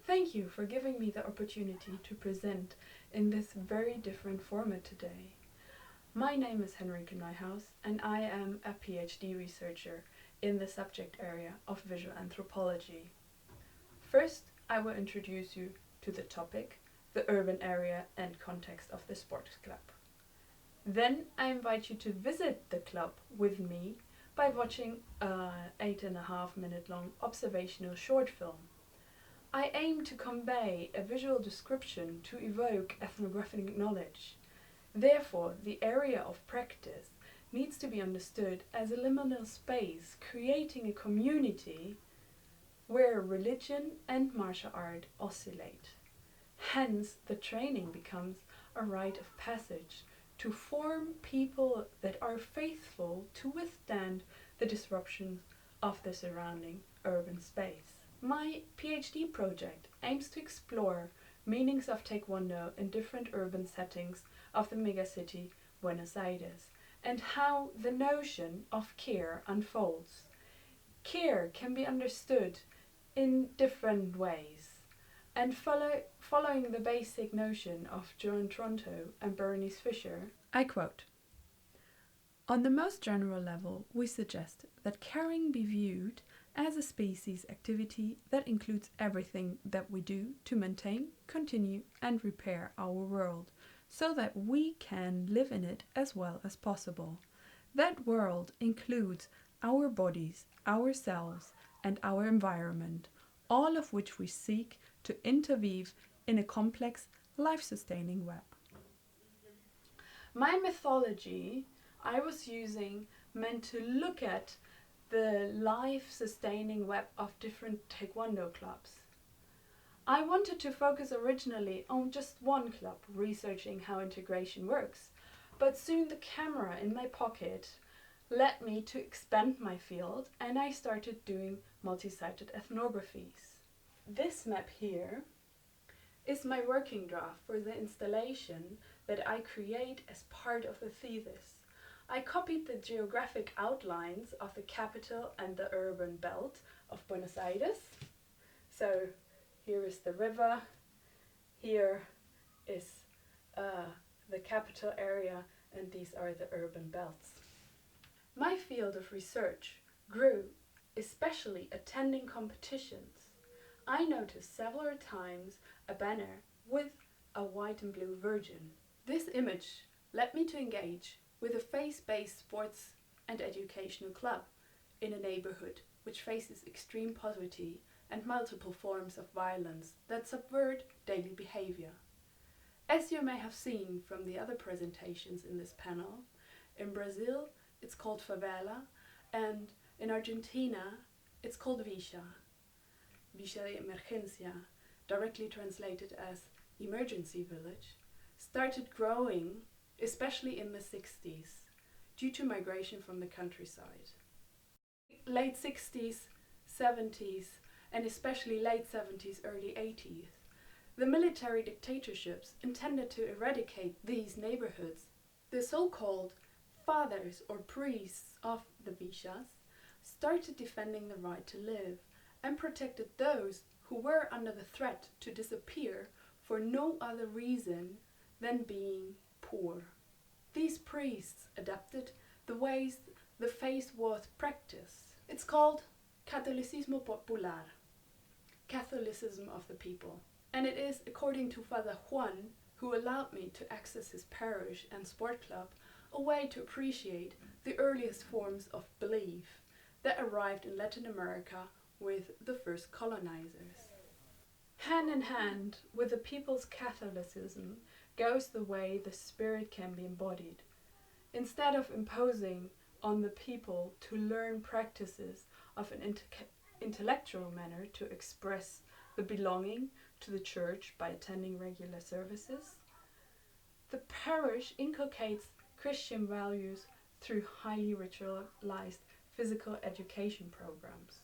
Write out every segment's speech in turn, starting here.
Thank you for giving me the opportunity to present in this very different format today. My name is Henrike Neuhaus and I am a PhD researcher in the subject area of visual anthropology. First, I will introduce you to the topic, the urban area and context of the sports club. Then I invite you to visit the club with me by watching an 8.5 minute long observational short film. I aim to convey a visual description to evoke ethnographic knowledge. Therefore, the area of practice needs to be understood as a liminal space, creating a community where religion and martial art oscillate. Hence, the training becomes a rite of passage to form people that are faithful to withstand the disruptions of the surrounding urban space. My PhD project aims to explore meanings of Taekwondo in different urban settings of the megacity Buenos Aires and how the notion of care unfolds. Care can be understood in different ways, and following the basic notion of John Tronto and Bernice Fisher, I quote, "On the most general level, we suggest that caring be viewed as a species activity that includes everything that we do to maintain, continue and repair our world, so that we can live in it as well as possible. That world includes our bodies, ourselves and our environment, all of which we seek to interweave in a complex, life-sustaining web." My methodology I was using meant to look at the life-sustaining web of different Taekwondo clubs. I wanted to focus originally on just one club, researching how integration works, but soon the camera in my pocket led me to expand my field and I started doing multi-sited ethnographies. This map here is my working draft for the installation that I create as part of the thesis. I copied the geographic outlines of the capital and the urban belt of Buenos Aires. So here is the river, here is the capital area, and these are the urban belts. My field of research grew, especially attending competitions. I noticed several times a banner with a white and blue virgin. This image led me to engage with a faith-based sports and educational club in a neighbourhood which faces extreme poverty and multiple forms of violence that subvert daily behaviour. As you may have seen from the other presentations in this panel, in Brazil it's called favela, and in Argentina it's called villa. Villa de emergencia, directly translated as emergency village, started growing especially in the 60s due to migration from the countryside. Late 60s, 70s and especially late 70s, early 80s, the military dictatorships intended to eradicate these neighborhoods. The so-called fathers or priests of the villas started defending the right to live and protected those who were under the threat to disappear for no other reason than being poor. These priests adapted the ways the faith was practiced. It's called Catholicismo popular, Catholicism of the people. And it is, according to Father Juan, who allowed me to access his parish and sport club, a way to appreciate the earliest forms of belief that arrived in Latin America with the first colonizers. Hand in hand with the people's Catholicism goes the way the spirit can be embodied. Instead of imposing on the people to learn practices of an intellectual manner to express the belonging to the church by attending regular services, the parish inculcates Christian values through highly ritualized physical education programs.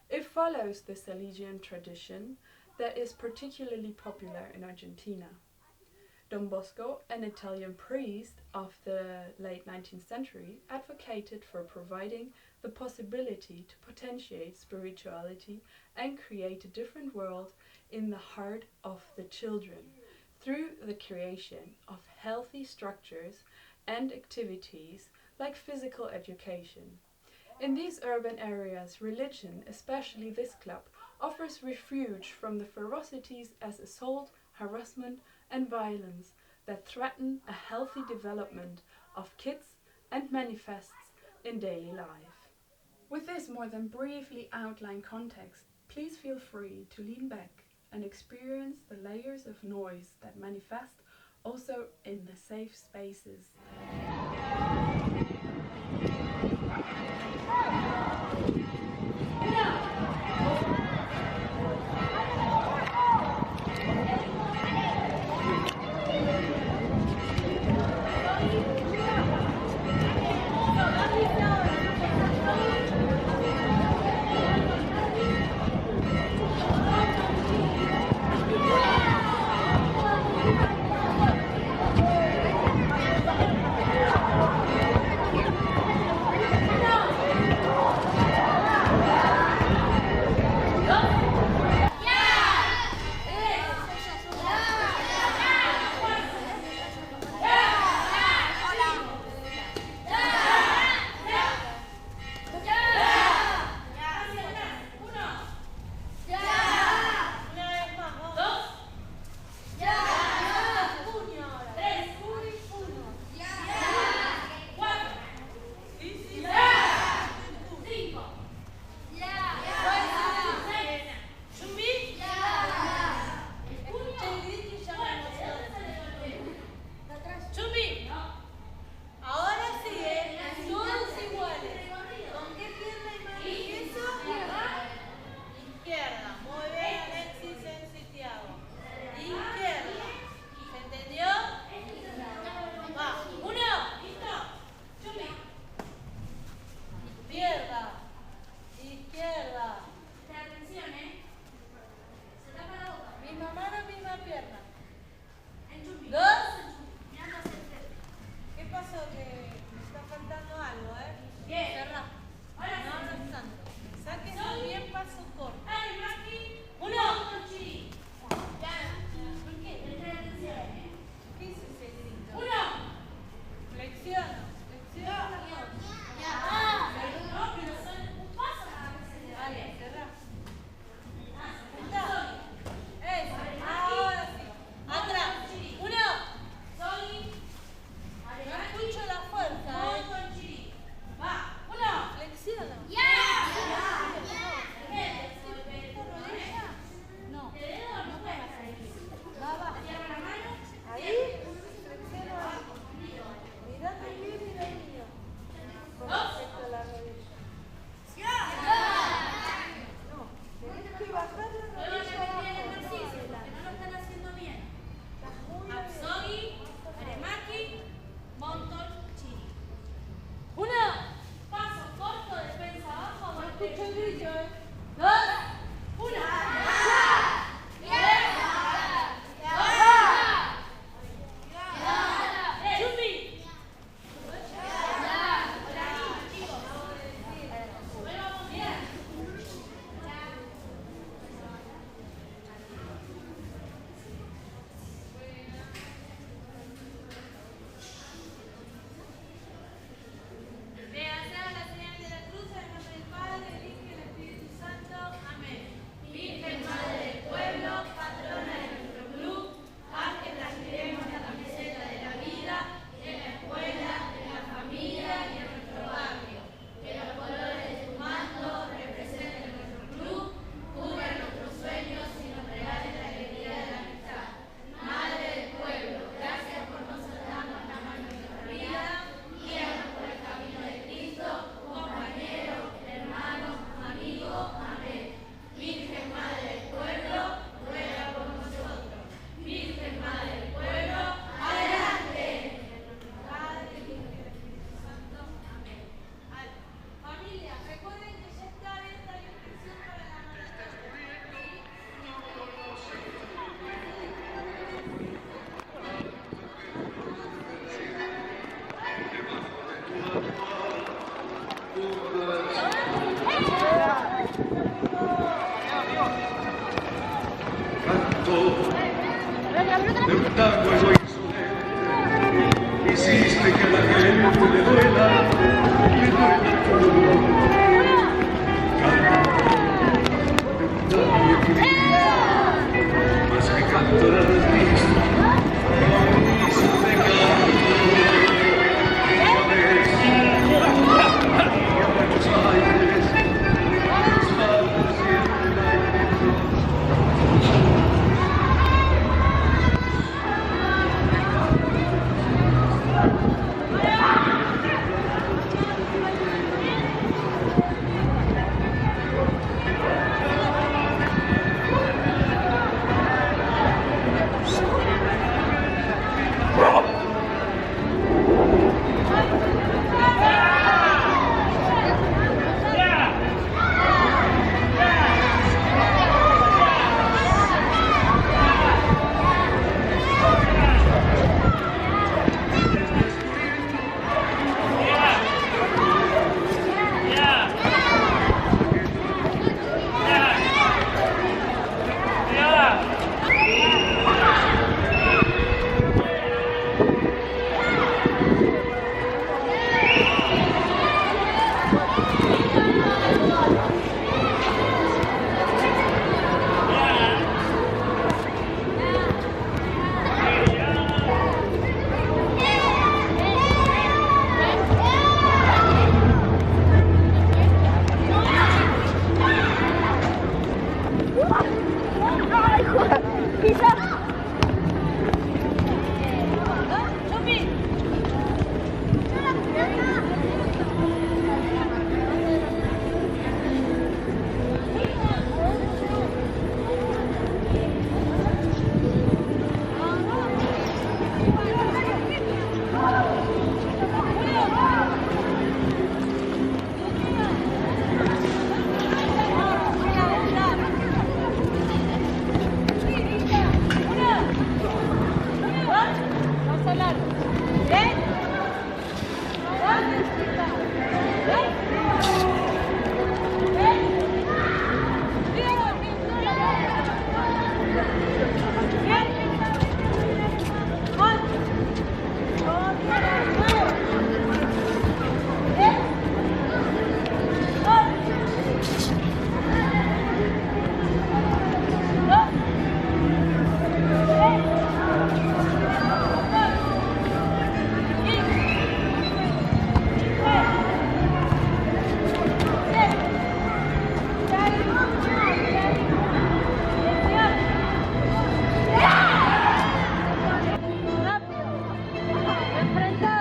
It follows the Salesian tradition that is particularly popular in Argentina. Don Bosco, an Italian priest of the late 19th century, advocated for providing the possibility to potentiate spirituality and create a different world in the heart of the children through the creation of healthy structures and activities like physical education. In these urban areas, religion, especially this club, offers refuge from the ferocities as assault, harassment and violence that threaten a healthy development of kids and manifests in daily life. With this more than briefly outlined context, please feel free to lean back and experience the layers of noise that manifest also in the safe spaces. De un tango yo insolente, hiciste que a la gente le duela todo. Más que cantar artista, no hizo de canto. Y a Buenos Aires, los padres siempre la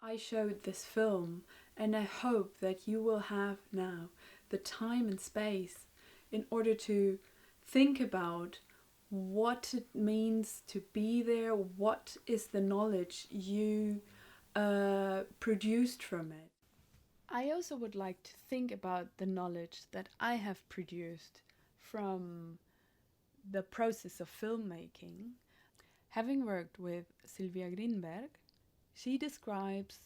I showed this film, and I hope that you will have now the time and space in order to think about what it means to be there, what is the knowledge you produced from it. I also would like to think about the knowledge that I have produced from the process of filmmaking. Having worked with Sylvia Grinberg, she describes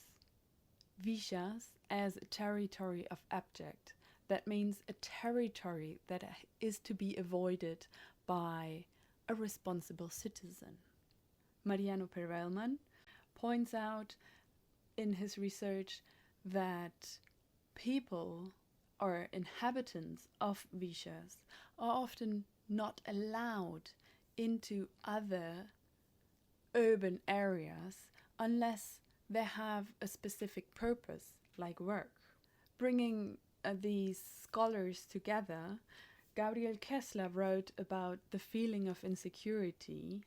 villas as a territory of abject. That means a territory that is to be avoided by a responsible citizen. Mariano Perelman points out in his research that people or inhabitants of villas are often not allowed into other urban areas unless they have a specific purpose, like work. Bringing these scholars together, Gabriel Kessler wrote about the feeling of insecurity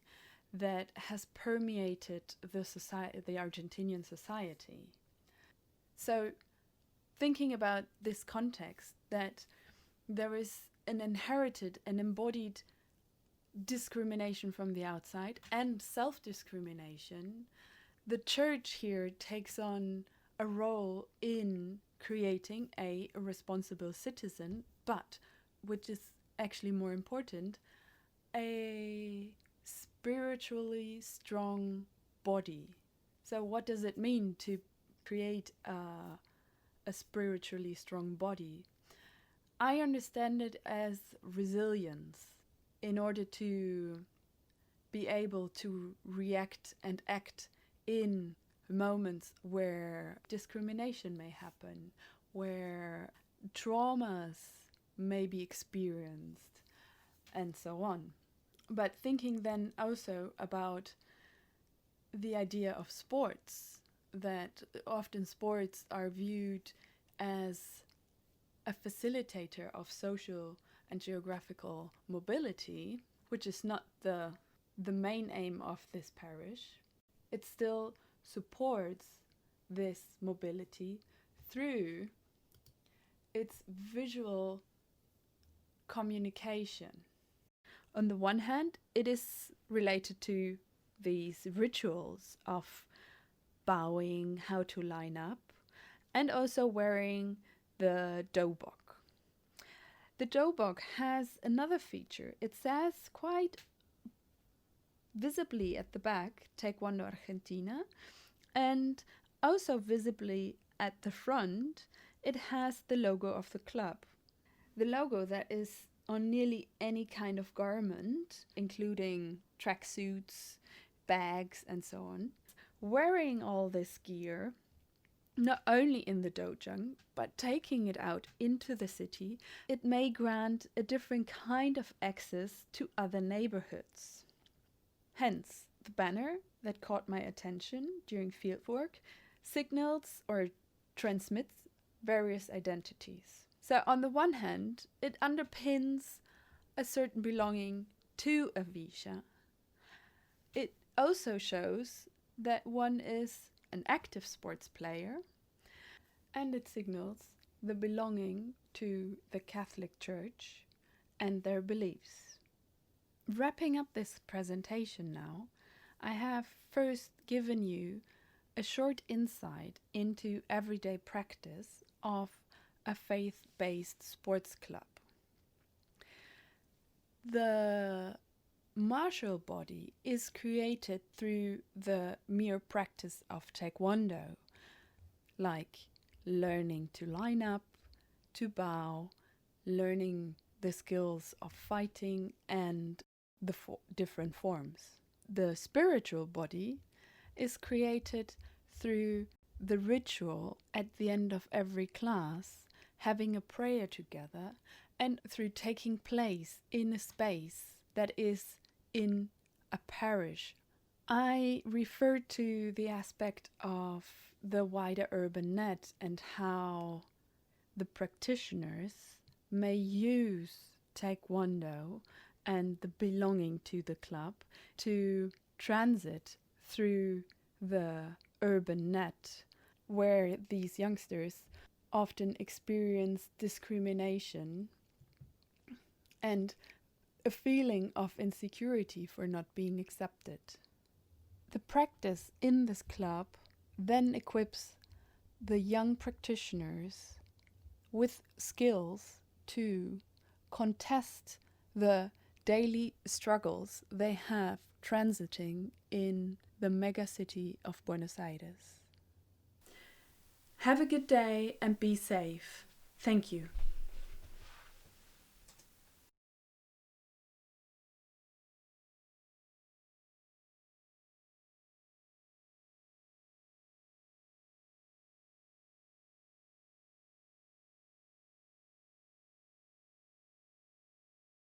that has permeated the Argentinian society. So, thinking about this context, that there is an inherited and embodied discrimination from the outside and self-discrimination, the church here takes on a role in creating a responsible citizen, but, which is actually more important, a spiritually strong body. So what does it mean to create a spiritually strong body? I understand it as resilience in order to be able to react and act in moments where discrimination may happen, where traumas may be experienced, and so on. But thinking then also about the idea of sports, that often sports are viewed as a facilitator of social and geographical mobility, which is not the main aim of this parish. It still supports this mobility through its visual communication. On the one hand, it is related to these rituals of bowing, how to line up, and also wearing the dobok. The dobok has another feature. It says quite visibly at the back, Taekwondo Argentina, and also visibly at the front, it has the logo of the club. The logo that is on nearly any kind of garment, including tracksuits, bags, and so on. Wearing all this gear, not only in the dojang, but taking it out into the city, it may grant a different kind of access to other neighborhoods. Hence, the banner that caught my attention during fieldwork signals or transmits various identities. So on the one hand, it underpins a certain belonging to a villa. It also shows that one is an active sports player, and it signals the belonging to the Catholic Church and their beliefs. Wrapping up this presentation now, I have first given you a short insight into everyday practice of a faith-based sports club. The martial body is created through the mere practice of Taekwondo, like learning to line up, to bow, learning the skills of fighting and the different forms. The spiritual body is created through the ritual at the end of every class, having a prayer together, and through taking place in a space that is in a parish. I refer to the aspect of the wider urban net and how the practitioners may use Taekwondo and the belonging to the club to transit through the urban net, where these youngsters often experience discrimination and a feeling of insecurity for not being accepted. The practice in this club then equips the young practitioners with skills to contest the daily struggles they have transiting in the megacity of Buenos Aires. Have a good day and be safe. Thank you.